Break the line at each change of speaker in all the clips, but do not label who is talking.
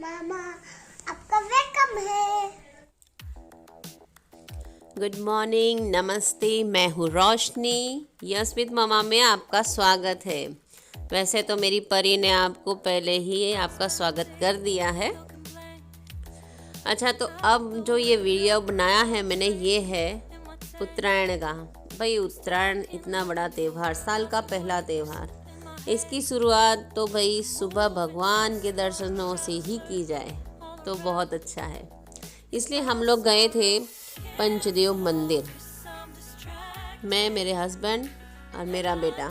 मामा आपका वेलकम है।
Good morning, नमस्ते। मैं हूँ रोशनी। यस विद मामा में आपका स्वागत है। वैसे तो मेरी परी ने आपको पहले ही आपका स्वागत कर दिया है। अच्छा, तो अब जो ये वीडियो बनाया है मैंने, ये है उत्तरायण का। भाई उत्तरायण इतना बड़ा त्यौहार, साल का पहला त्यौहार, इसकी शुरुआत तो भाई सुबह भगवान के दर्शनों से ही की जाए तो बहुत अच्छा है। इसलिए हम लोग गए थे पंचदेव मंदिर, मैं, मेरे हस्बैंड और मेरा बेटा।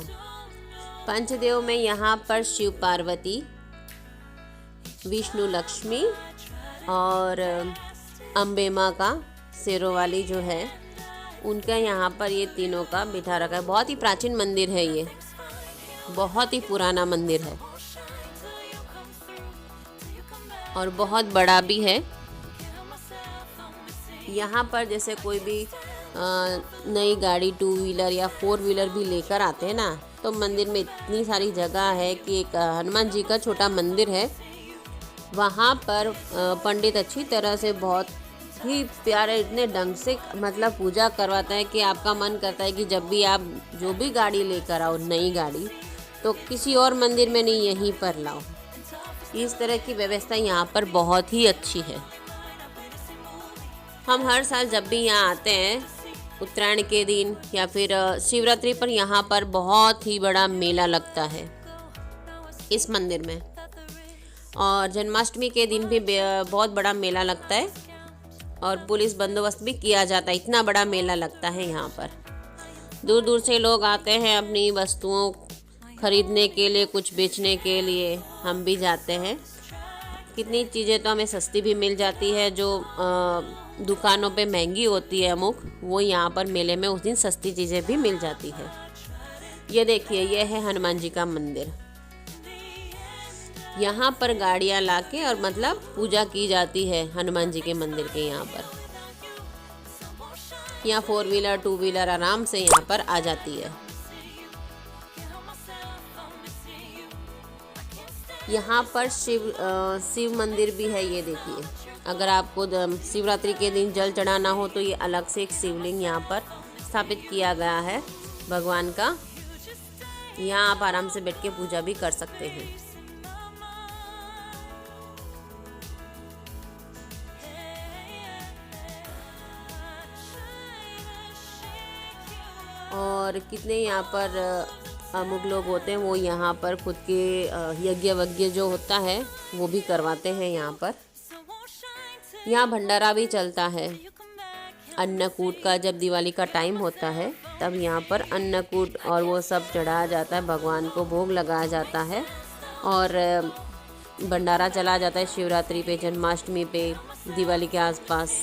पंचदेव में यहाँ पर शिव पार्वती, विष्णु लक्ष्मी और अम्बे माँ का शेरों वाली जो है, उनका यहाँ पर ये तीनों का बिठा रखा है। बहुत ही प्राचीन मंदिर है, ये बहुत ही पुराना मंदिर है और बहुत बड़ा भी है। यहाँ पर जैसे कोई भी नई गाड़ी 2 व्हीलर या 4 व्हीलर भी लेकर आते हैं ना, तो मंदिर में इतनी सारी जगह है कि एक हनुमान जी का छोटा मंदिर है, वहाँ पर पंडित अच्छी तरह से बहुत ही प्यारे इतने ढंग से मतलब पूजा करवाता है कि आपका मन करता है कि जब भी आप जो भी गाड़ी लेकर आओ, नई गाड़ी, तो किसी और मंदिर में नहीं, यहीं पर लाओ। इस तरह की व्यवस्था यहाँ पर बहुत ही अच्छी है। हम हर साल जब भी यहाँ आते हैं उत्तरायण के दिन या फिर शिवरात्रि पर, यहाँ पर बहुत ही बड़ा मेला लगता है इस मंदिर में, और जन्माष्टमी के दिन भी बहुत बड़ा मेला लगता है और पुलिस बंदोबस्त भी किया जाता है। इतना बड़ा मेला लगता है यहाँ पर। दूर दूर से लोग आते हैं अपनी वस्तुओं खरीदने के लिए, कुछ बेचने के लिए। हम भी जाते हैं। कितनी चीज़ें तो हमें सस्ती भी मिल जाती है, जो दुकानों पे महंगी होती है अमुक, वो यहाँ पर मेले में उस दिन सस्ती चीज़ें भी मिल जाती है। ये देखिए, ये है हनुमान जी का मंदिर। यहाँ पर गाड़ियाँ लाके और मतलब पूजा की जाती है हनुमान जी के मंदिर के यहाँ पर। यहाँ 4 व्हीलर 2 व्हीलर आराम से यहाँ पर आ जाती है। यहाँ पर शिव मंदिर भी है, ये देखिए। अगर आपको शिवरात्रि के दिन जल चढ़ाना हो तो ये अलग से एक शिवलिंग यहाँ पर स्थापित किया गया है भगवान का। यहाँ आप आराम से बैठ के पूजा भी कर सकते हैं। और कितने यहाँ पर अमुक लोग होते हैं, वो यहाँ पर खुद के यज्ञ वज्ञ जो होता है वो भी करवाते हैं यहाँ पर। यहाँ भंडारा भी चलता है अन्नकूट का। जब दिवाली का टाइम होता है तब यहाँ पर अन्नकूट और वो सब चढ़ाया जाता है, भगवान को भोग लगाया जाता है और भंडारा चला जाता है शिवरात्रि पे, जन्माष्टमी पे, दिवाली के आसपास।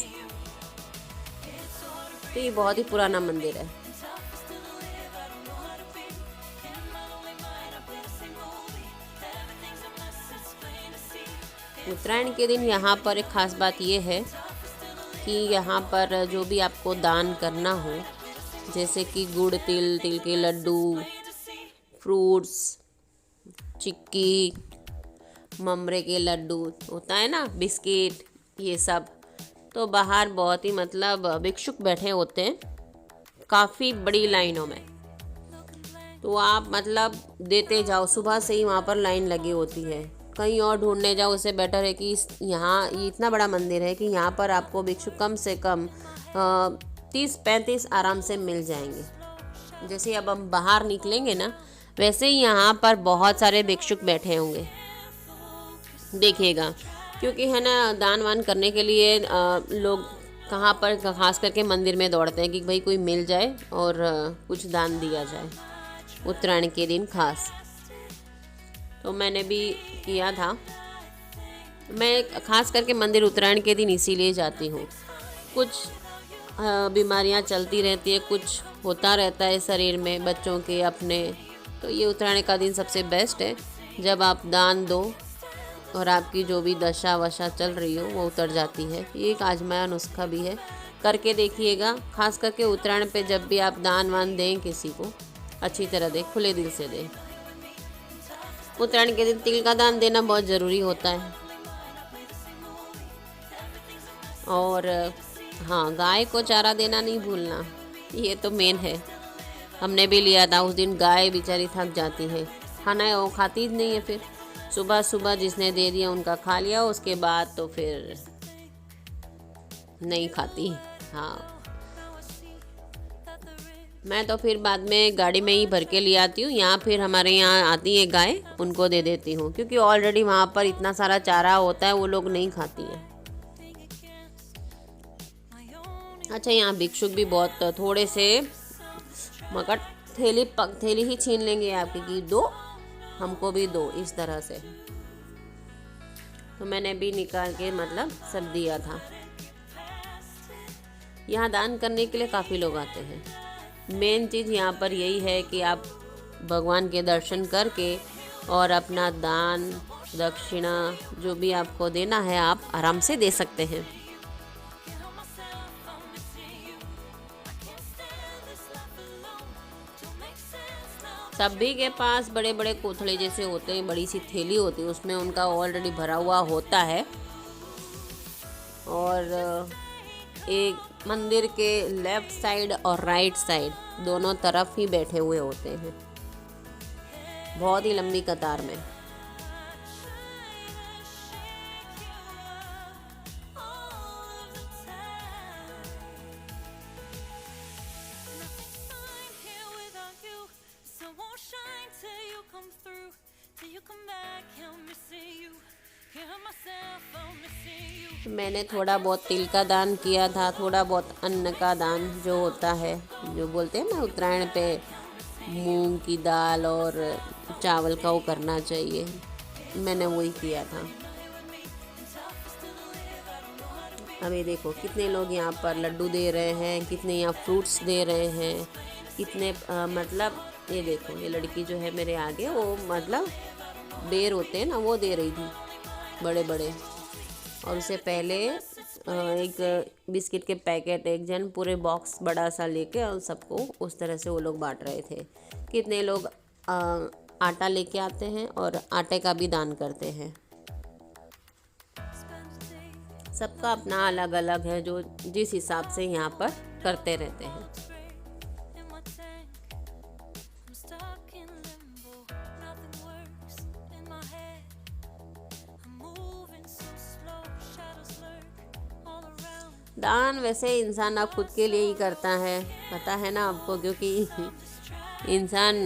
तो ये बहुत ही पुराना मंदिर है। उत्तरायण के दिन यहाँ पर एक ख़ास बात ये है कि यहाँ पर जो भी आपको दान करना हो, जैसे कि गुड़ तिल, तिल के लड्डू, फ्रूट्स, चिक्की, ममरे के लड्डू होता है ना, बिस्किट, ये सब, तो बाहर बहुत ही मतलब भिक्षुक बैठे होते हैं काफ़ी बड़ी लाइनों में। तो आप मतलब देते जाओ, सुबह से ही वहाँ पर लाइन लगी होती है। कहीं और ढूंढने जाओ, उससे बेटर है कि यहाँ ये इतना बड़ा मंदिर है कि यहाँ पर आपको भिक्षुक कम से कम 30-35 आराम से मिल जाएंगे। जैसे अब हम बाहर निकलेंगे ना, वैसे ही यहाँ पर बहुत सारे भिक्षुक बैठे होंगे, देखिएगा। क्योंकि है ना, दान वान करने के लिए लोग कहाँ पर खास करके मंदिर में दौड़ते हैं कि भाई कोई मिल जाए और कुछ दान दिया जाए उत्तरायण के दिन खास। तो मैंने भी किया था। मैं खास करके मंदिर उत्तरायण के दिन इसीलिए जाती हूँ। कुछ बीमारियाँ चलती रहती है, कुछ होता रहता है शरीर में बच्चों के अपने, तो ये उत्तरायण का दिन सबसे बेस्ट है जब आप दान दो और आपकी जो भी दशा वशा चल रही हो वो उतर जाती है। ये एक आजमाया नुस्खा भी है, करके देखिएगा। खास करके उत्तरायण पे जब भी आप दान वान दें किसी को, अच्छी तरह दें, खुले दिल से दें। उत्तरायण के दिन तिल का दान देना बहुत ज़रूरी होता है। और हाँ, गाय को चारा देना नहीं भूलना, ये तो मेन है। हमने भी लिया था उस दिन। गाय बेचारी थक जाती है, खाना वो खाती ही नहीं है। फिर सुबह सुबह जिसने दे दिया उनका खा लिया, उसके बाद तो फिर नहीं खाती। हाँ, मैं तो फिर बाद में गाड़ी में ही भर के ले आती हूँ, या फिर हमारे यहाँ आती है गाय, उनको दे देती हूँ, क्योंकि ऑलरेडी वहाँ पर इतना सारा चारा होता है, वो लोग नहीं खाती हैं। अच्छा, यहाँ भिक्षुक भी बहुत थोड़े से, मगर थैली ही छीन लेंगे आपकी कि दो, हमको भी दो, इस तरह से। तो मैंने भी निकाल के मतलब सब दिया था। यहाँ दान करने के लिए काफ़ी लोग आते हैं। मेन चीज़ यहाँ पर यही है कि आप भगवान के दर्शन करके और अपना दान दक्षिणा जो भी आपको देना है, आप आराम से दे सकते हैं। सभी के पास बड़े बड़े कोथड़े जैसे होते हैं, बड़ी सी थैली होती है, उसमें उनका ऑलरेडी भरा हुआ होता है। और एक मंदिर के लेफ्ट साइड और राइट साइड दोनों तरफ ही बैठे हुए होते हैं, बहुत ही लंबी कतार में। मैंने थोड़ा बहुत तिल का दान किया था, थोड़ा बहुत अन्न का दान जो होता है, जो बोलते हैं ना उत्तरायण पे मूंग की दाल और चावल का वो करना चाहिए, मैंने वही किया था। अभी देखो कितने लोग यहाँ पर लड्डू दे रहे हैं, कितने यहाँ फ्रूट्स दे रहे हैं, कितने मतलब ये देखो, ये लड़की जो है मेरे आगे, वो मतलब बेर होते हैं ना, वो दे रही थी बड़े बड़े। और उससे पहले एक बिस्किट के पैकेट, एक जन पूरे बॉक्स बड़ा सा लेके और सबको उस तरह से वो लोग बांट रहे थे। कितने लोग आटा लेके आते हैं और आटे का भी दान करते हैं। सबका अपना अलग अलग है, जो जिस हिसाब से यहाँ पर करते रहते हैं। दान वैसे इंसान अब खुद के लिए ही करता है, पता है ना आपको, क्योंकि इंसान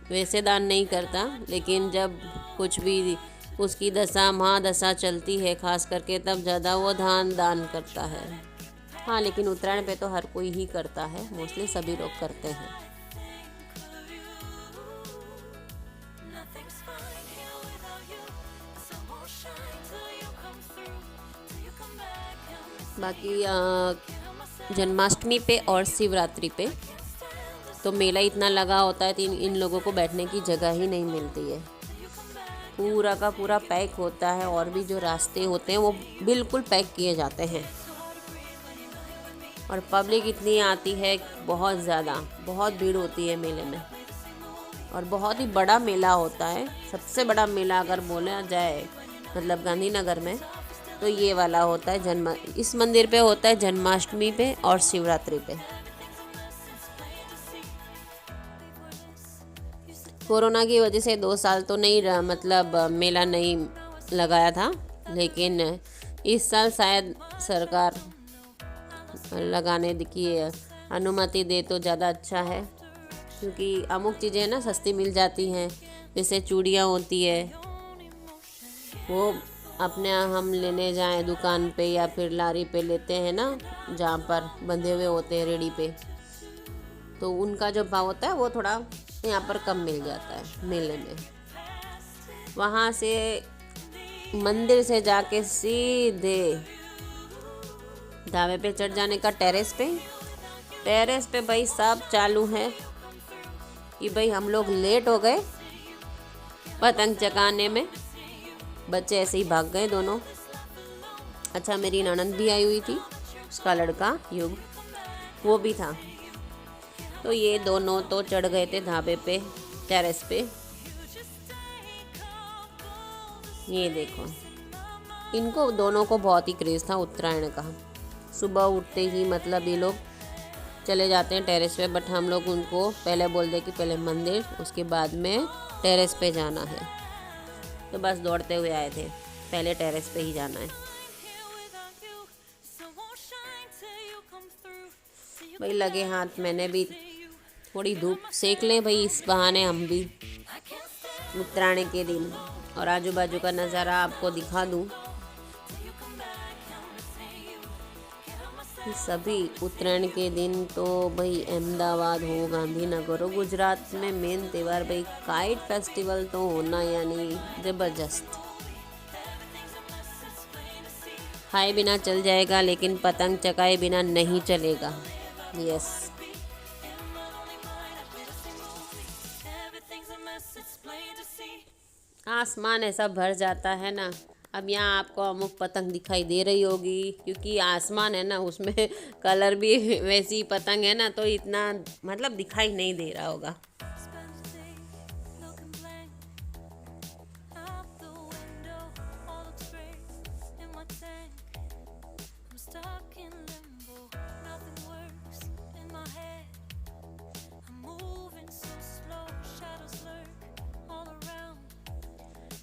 वैसे दान नहीं करता, लेकिन जब कुछ भी उसकी दशा महादशा चलती है खास करके, तब ज़्यादा वो दान करता है। हाँ, लेकिन उत्तरायण पे तो हर कोई ही करता है, मोस्टली सभी लोग करते हैं। बाकी जन्माष्टमी पे और शिवरात्रि पे तो मेला इतना लगा होता है, इन लोगों को बैठने की जगह ही नहीं मिलती है, पूरा का पूरा पैक होता है। और भी जो रास्ते होते हैं वो बिल्कुल पैक किए जाते हैं, और पब्लिक इतनी आती है, बहुत ज़्यादा, बहुत भीड़ होती है मेले में। और बहुत ही बड़ा मेला होता है, सबसे बड़ा मेला अगर बोला जाए मतलब गांधीनगर में, तो ये वाला होता है इस मंदिर पे होता है जन्माष्टमी पे और शिवरात्रि पे। कोरोना की वजह से 2 साल तो नहीं मतलब मेला नहीं लगाया था, लेकिन इस साल शायद सरकार लगाने की अनुमति दे तो ज़्यादा अच्छा है, क्योंकि अमुक चीज़ें ना सस्ती मिल जाती हैं, जैसे चूड़ियाँ होती है, वो अपने हम लेने जाएं दुकान पे या फिर लारी पे लेते हैं ना, जहाँ पर बंधे हुए होते हैं रेडी पे, तो उनका जो भाव होता है वो थोड़ा यहाँ पर कम मिल जाता है मेले में। वहाँ से मंदिर से जाके सीधे ढाबे पे चढ़ जाने का टेरेस पे भाई सब चालू है कि भाई हम लोग लेट हो गए पतंग चगाने में, बच्चे ऐसे ही भाग गए दोनों। अच्छा, मेरी ननद भी आई हुई थी, उसका लड़का युग वो भी था, तो ये दोनों तो चढ़ गए थे ढाबे पे, टेरेस पे। ये देखो, इनको दोनों को बहुत ही क्रेज़ था उत्तरायण का। सुबह उठते ही मतलब ये लोग चले जाते हैं टेरेस पे, बट हम लोग उनको पहले बोल दें कि पहले मंदिर, उसके बाद में टेरेस पे जाना है। तो बस दौड़ते हुए आए थे, पहले टेरेस पे ही जाना है। भाई लगे हाथ मैंने भी थोड़ी धूप सेक लें भाई, इस बहाने हम भी उत्तरायण के दिन और आजू बाजू का नज़ारा आपको दिखा दूँ। सभी उत्तरायण के दिन तो भाई अहमदाबाद हो, गांधीनगर हो, गुजरात में मेन त्यौहार भाई काइट फेस्टिवल तो होना यानी ज़बरदस्त। खाए बिना चल जाएगा लेकिन पतंग चकाए बिना नहीं चलेगा। यस, आसमान ऐसा भर जाता है ना। अब यहाँ आपको अमुक पतंग दिखाई दे रही होगी क्योंकि आसमान है ना, उसमें कलर भी वैसी पतंग है ना, तो इतना मतलब दिखाई नहीं दे रहा होगा।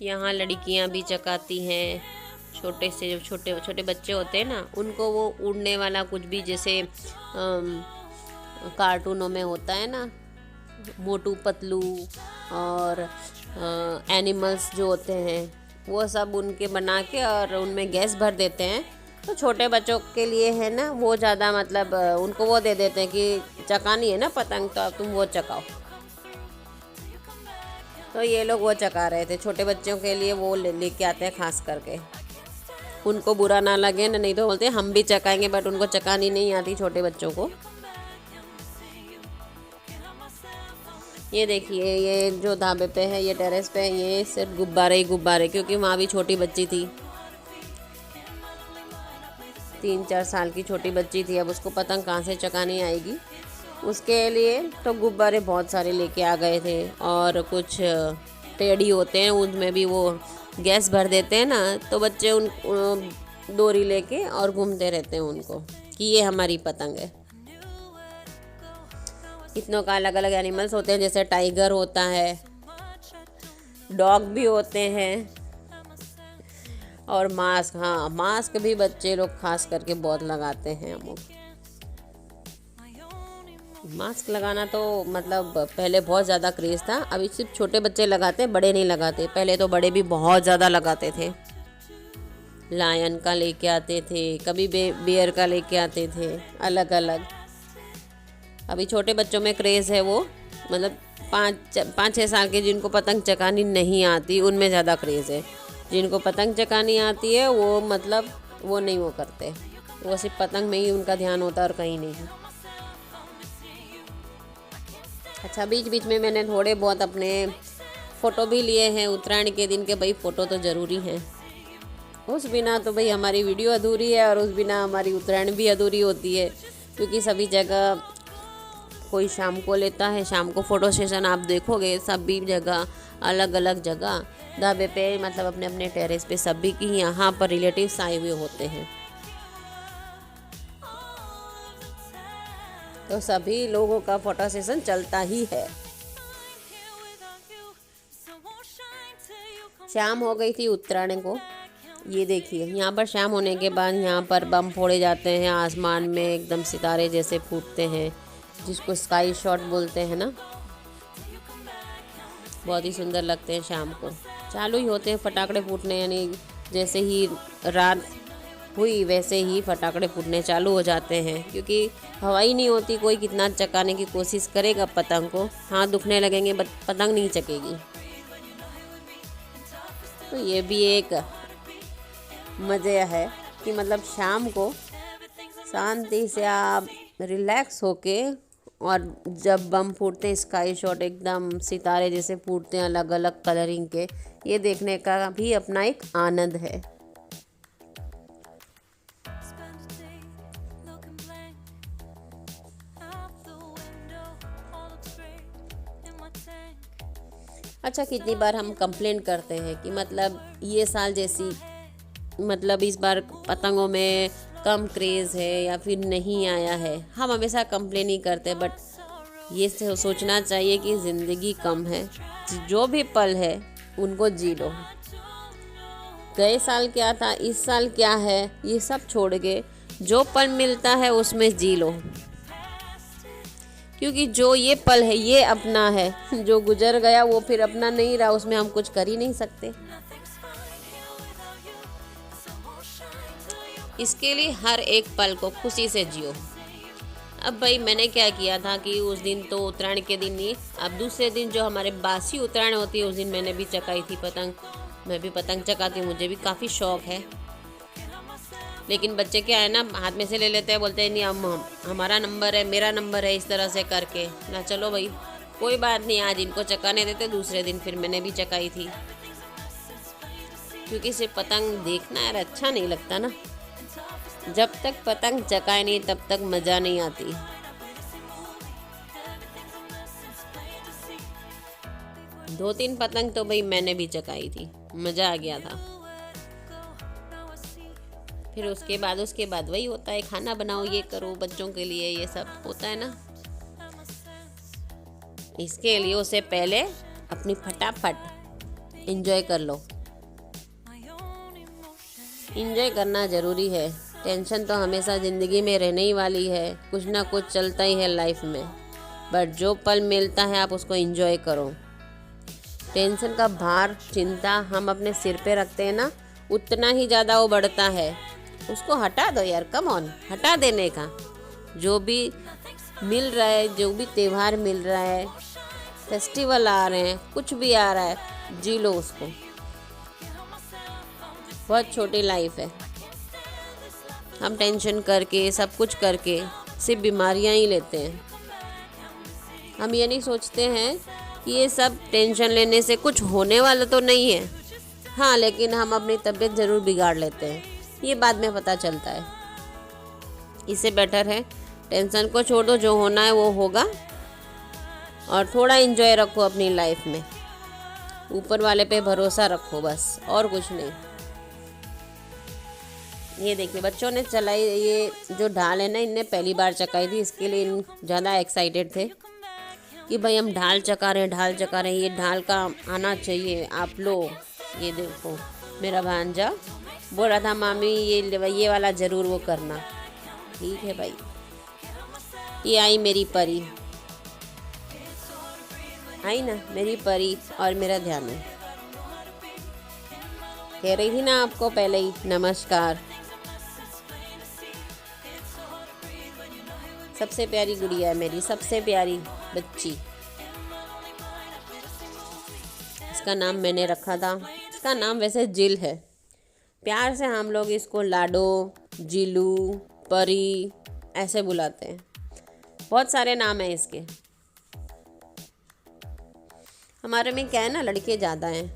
यहाँ लड़कियाँ भी चकाती हैं, छोटे से जो छोटे छोटे बच्चे होते हैं ना, उनको वो उड़ने वाला कुछ भी जैसे कार्टूनों में होता है ना, मोटू पतलू और एनिमल्स जो होते हैं वो सब उनके बना के और उनमें गैस भर देते हैं। तो छोटे बच्चों के लिए है ना वो ज़्यादा मतलब उनको वो दे देते हैं कि चकानी है ना पतंग, तो अब तुम वो चकाओ। तो ये लोग वो चका रहे थे, छोटे बच्चों के लिए वो लेके आते हैं खास करके, उनको बुरा ना लगे ना, नहीं तो बोलते हम भी चकाएंगे, बट उनको चकानी नहीं आती छोटे बच्चों को। ये देखिए, ये जो ढाबे पे है, ये टेरेस पे है, ये सिर्फ गुब्बारे ही गुब्बारे, क्योंकि वहाँ भी छोटी बच्ची थी, 3-4 साल की छोटी बच्ची थी। अब उसको पतंग कहाँ से चकानी आएगी, उसके लिए तो गुब्बारे बहुत सारे लेके आ गए थे। और कुछ टेडी होते हैं, उनमें भी वो गैस भर देते हैं ना, तो बच्चे उन डोरी लेके और घूमते रहते हैं उनको कि ये हमारी पतंग है। इतनों का अलग अलग एनिमल्स होते हैं, जैसे टाइगर होता है, डॉग भी होते हैं और मास्क, हाँ मास्क भी बच्चे लोग खास करके बहुत लगाते हैं। हम मास्क लगाना तो मतलब पहले बहुत ज़्यादा क्रेज़ था, अभी सिर्फ छोटे बच्चे लगाते हैं, बड़े नहीं लगाते। पहले तो बड़े भी बहुत ज़्यादा लगाते थे, लायन का लेके आते थे, कभी बेयर का लेके आते थे, अलग अलग। अभी छोटे बच्चों में क्रेज़ है वो, मतलब 5-6 साल के जिनको पतंग चकानी नहीं आती उनमें ज़्यादा क्रेज़ है। जिनको पतंग चकानी आती है वो मतलब वो नहीं वो करते, वो सिर्फ पतंग में ही उनका ध्यान होता है और कहीं नहीं। अच्छा, बीच बीच में मैंने थोड़े बहुत अपने फ़ोटो भी लिए हैं उत्तरायण के दिन के, भाई फ़ोटो तो ज़रूरी हैं, उस बिना तो भाई हमारी वीडियो अधूरी है और उस बिना हमारी उत्तरायण भी अधूरी होती है। क्योंकि सभी जगह कोई शाम को लेता है, शाम को फ़ोटो सेशन आप देखोगे सभी जगह, अलग अलग जगह ढाबे पे, मतलब अपने अपने टेरेस पे सभी की यहाँ पर रिलेटिव्स आए हुए होते हैं, तो सभी लोगों का फ़ोटो सेशन चलता ही है। शाम हो गई थी उत्तरायण को, ये देखिए यहाँ पर शाम होने के बाद यहाँ पर बम फोड़े जाते हैं, आसमान में एकदम सितारे जैसे फूटते हैं, जिसको स्काई शॉट बोलते हैं ना, बहुत ही सुंदर लगते हैं। शाम को चालू ही होते हैं फटाकड़े फूटने, यानी जैसे ही रात हुई वैसे ही फटाकड़े फूटने चालू हो जाते हैं, क्योंकि हवा ही नहीं होती, कोई कितना चकाने की कोशिश करेगा पतंग को, हाथ दुखने लगेंगे बट पतंग नहीं चकेगी। तो ये भी एक मज़े है कि मतलब शाम को शांति से आप रिलैक्स होके, और जब बम फूटते हैं स्काई शॉट एकदम सितारे जैसे फूटते हैं अलग अलग कलरिंग के, ये देखने का भी अपना एक आनंद है। अच्छा, कितनी बार हम कंप्लेन करते हैं कि मतलब ये साल जैसी, मतलब इस बार पतंगों में कम क्रेज़ है या फिर नहीं आया है, हम हमेशा कंप्लेन ही करते हैं। बट ये सोचना चाहिए कि ज़िंदगी कम है, जो भी पल है उनको जी लो। गए साल क्या था, इस साल क्या है, ये सब छोड़ के जो पल मिलता है उसमें जी लो, क्योंकि जो ये पल है ये अपना है। जो गुजर गया वो फिर अपना नहीं रहा, उसमें हम कुछ कर ही नहीं सकते। इसके लिए हर एक पल को खुशी से जियो। अब भाई मैंने क्या किया था कि उस दिन तो उत्तरायण के दिन ही, अब दूसरे दिन जो हमारे बासी उत्तरायण होती है उस दिन मैंने भी चकाई थी पतंग। मैं भी पतंग चकाती हूँ, मुझे भी काफ़ी शौक है। लेकिन बच्चे क्या है ना, हाथ में से ले लेते हैं, बोलते हैं नहीं हम हमारा नंबर है, मेरा नंबर है, इस तरह से करके ना। चलो भाई कोई बात नहीं, आज इनको चकाने देते, दूसरे दिन फिर मैंने भी चकाई थी। क्योंकि सिर्फ पतंग देखना यार अच्छा नहीं लगता ना, जब तक पतंग चकाए नहीं तब तक मज़ा नहीं आती। दो तीन पतंग तो भाई मैंने भी चकाई थी, मज़ा आ गया था। फिर उसके बाद वही होता है, खाना बनाओ, ये करो, बच्चों के लिए ये सब होता है ना। इसके लिए उससे पहले अपनी फटाफट एंजॉय कर लो। एंजॉय करना ज़रूरी है। टेंशन तो हमेशा ज़िंदगी में रहने ही वाली है, कुछ ना कुछ चलता ही है लाइफ में। बट जो पल मिलता है आप उसको एंजॉय करो। टेंशन का भार, चिंता हम अपने सिर पे रखते हैं ना, उतना ही ज़्यादा वो बढ़ता है। उसको हटा दो यार, कम ऑन, हटा देने का। जो भी मिल रहा है, जो भी त्यौहार मिल रहा है, फेस्टिवल आ रहे हैं, कुछ भी आ रहा है, जी लो उसको। बहुत छोटी लाइफ है। हम टेंशन करके, सब कुछ करके सिर्फ बीमारियां ही लेते हैं। हम ये नहीं सोचते हैं कि ये सब टेंशन लेने से कुछ होने वाला तो नहीं है। हाँ, लेकिन हम अपनी तबीयत ज़रूर बिगाड़ लेते हैं, ये बाद में पता चलता है। इससे बेटर है टेंशन को छोड़ दो, जो होना है वो होगा, और थोड़ा एंजॉय रखो अपनी लाइफ में। ऊपर वाले पे भरोसा रखो बस, और कुछ नहीं। ये देखिए बच्चों ने चलाई, ये जो ढाल है ना, इनने पहली बार चकाई थी, इसके लिए इन ज़्यादा एक्साइटेड थे कि भाई हम ढाल चका रहे हैं, ये ढाल का आना चाहिए, आप लो। ये देखो मेरा भांजा बोल रहा था मामी ये वाला ज़रूर वो करना। ठीक है भाई। ये आई मेरी परी, आई ना मेरी परी, और मेरा ध्यान है। कह रही थी ना आपको पहले ही, नमस्कार। सबसे प्यारी गुड़िया है मेरी, सबसे प्यारी बच्ची। इसका नाम मैंने रखा था, इसका नाम वैसे जिल है, प्यार से हम लोग इसको लाडो, जिलू, परी ऐसे बुलाते हैं। बहुत सारे नाम हैं इसके। हमारे में क्या है ना, लड़के ज़्यादा हैं,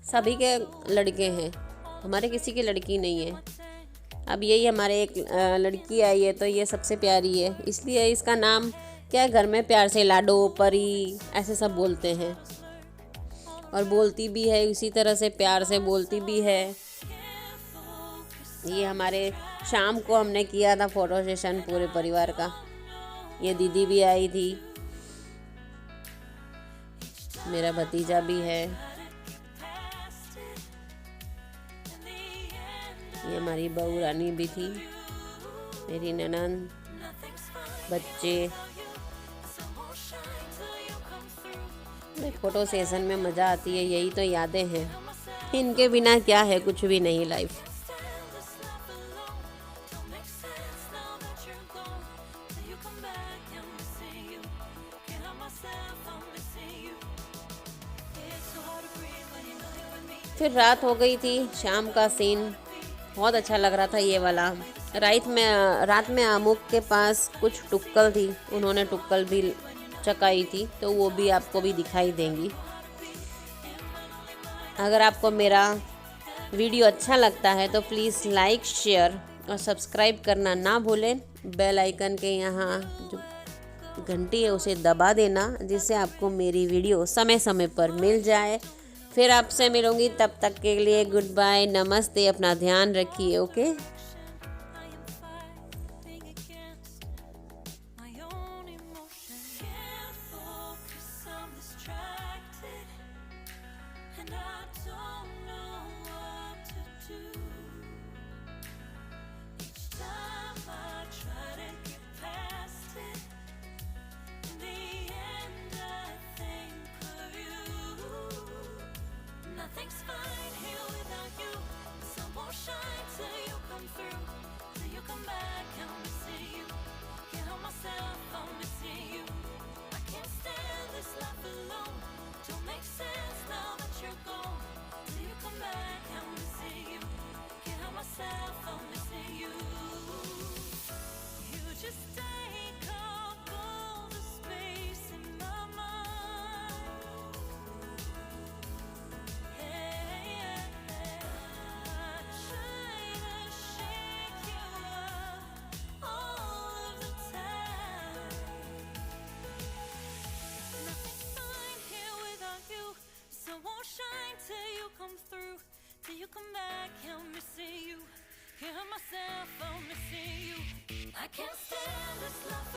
सभी के लड़के हैं, हमारे किसी की लड़की नहीं है। अब यही हमारे एक लड़की आई है, तो ये सबसे प्यारी है, इसलिए इसका नाम क्या है, घर में प्यार से लाडो, परी ऐसे सब बोलते हैं। और बोलती भी है इसी तरह से, प्यार से बोलती भी है। ये हमारे शाम को हमने किया था फोटो सेशन पूरे परिवार का। ये दीदी भी आई थी, मेरा भतीजा भी है, ये हमारी बहू रानी भी थी, मेरी ननद, बच्चे। फोटो सेशन में मज़ा आती है, यही तो यादें हैं, इनके बिना क्या है, कुछ भी नहीं लाइफ। फिर रात हो गई थी, शाम का सीन बहुत अच्छा लग रहा था ये वाला। रात में आमुक के पास कुछ टुक्कल थी, उन्होंने टुक्कल भी चकाई थी, तो वो भी आपको भी दिखाई देंगी। अगर आपको मेरा वीडियो अच्छा लगता है तो प्लीज़ लाइक, शेयर और सब्सक्राइब करना ना भूलें। बेल आइकन के यहाँ जो घंटी है उसे दबा देना, जिससे आपको मेरी वीडियो समय समय पर मिल जाए। फिर आपसे मिलूंगी, तब तक के लिए गुड बाय, नमस्ते, अपना ध्यान रखिए। Okay.
Nothing's fine here without you. The sun won't shine till you come through. Till you come back, I'm missing you. Can't help myself, I'm missing you. I can't stand this life alone. Don't make sense now that you're gone. Till you come back, I'm missing you. Can't help myself, I'm missing you. You just take up all the space in my mind. Till you come back, I'm missing you. Can't help myself, I'm missing you. I can't stand this life.